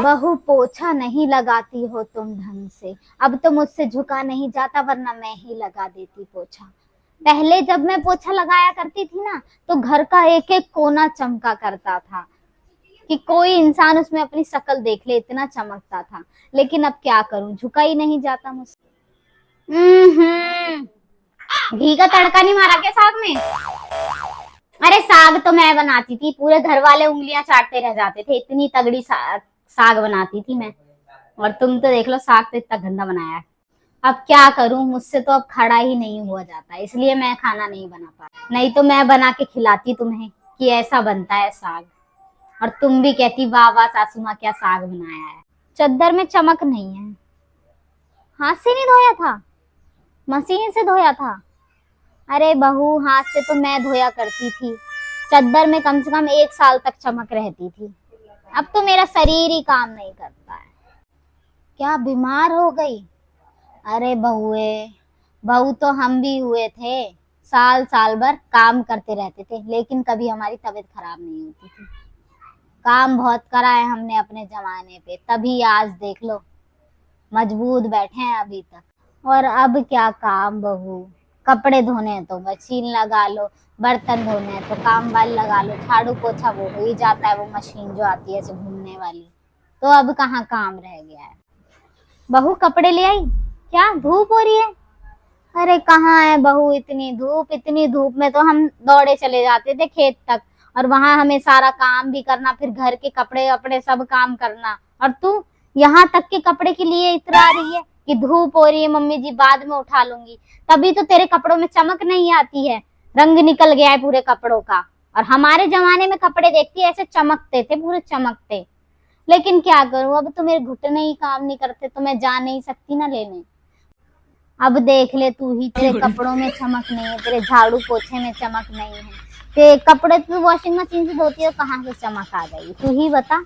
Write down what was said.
बहू पोछा नहीं लगाती हो तुम ढंग से। अब तो मुझसे झुका नहीं जाता, वरना मैं ही लगा देती पोछा। पहले जब मैं पोछा लगाया करती थी ना, तो घर का एक एक कोना चमका करता था कि कोई इंसान उसमें अपनी शक्ल देख ले, इतना चमकता था। लेकिन अब क्या करूं, झुका ही नहीं जाता मुझसे। घी का तड़का नहीं मारा क्या साग में? अरे साग तो मैं बनाती थी, पूरे घर वाले उंगलियां चाटते रह जाते थे, इतनी तगड़ी साग बनाती थी मैं। और तुम तो देख लो, साग तो इतना गंदा बनाया है। अब क्या करूं, मुझसे तो अब खड़ा ही नहीं हुआ जाता, इसलिए मैं खाना नहीं बना पा, नहीं तो मैं बना के खिलाती तुम्हें कि ऐसा बनता है साग। और तुम भी कहती वाह वाह सासू माँ क्या साग बनाया है। चद्दर में चमक नहीं है। हाथ से नहीं धोया था, मशीन से धोया था। अरे बहू, हाथ से तो मैं धोया करती थी। चद्दर में कम से कम 1 साल तक चमक रहती थी। अब तो मेरा शरीर ही काम नहीं करता है। क्या बीमार हो गई? अरे बहुए, बहू तो हम भी हुए थे। साल साल भर काम करते रहते थे, लेकिन कभी हमारी तबीयत खराब नहीं होती थी। काम बहुत करा है हमने अपने जमाने पे, तभी आज देख लो मजबूत बैठे हैं अभी तक। और अब क्या काम बहू, कपड़े धोने हैं तो मशीन लगा लो, बर्तन धोने हैं तो काम वाली लगा लो, झाड़ू पोछा वो हो ही जाता है, वो मशीन जो आती है ऐसे घूमने वाली। तो अब कहाँ काम रह गया है। बहू कपड़े ले आई क्या? धूप हो रही है। अरे कहाँ है बहू, इतनी धूप में तो हम दौड़े चले जाते थे खेत तक, और वहां हमें सारा काम भी करना, फिर घर के कपड़े वपड़े सब काम करना। और तू यहाँ तक के कपड़े के लिए इतरा रही है कि धूप हो रही है, मम्मी जी बाद में उठा लूंगी। तभी तो तेरे कपड़ों में चमक नहीं आती है, रंग निकल गया है पूरे कपड़ों का। और हमारे जमाने में कपड़े देखती ऐसे चमकते थे, पूरे चमकते। लेकिन क्या करूं, अब तो मेरे घुटने ही काम नहीं करते, तो मैं जा नहीं सकती ना लेने। अब देख ले तू ही, तेरे कपड़ों में चमक नहीं है, तेरे झाड़ू पोछे में चमक नहीं है, तेरे कपड़े तू वॉशिंग मशीन से धोती है, कहाँ से चमक आ गई, तू ही बता।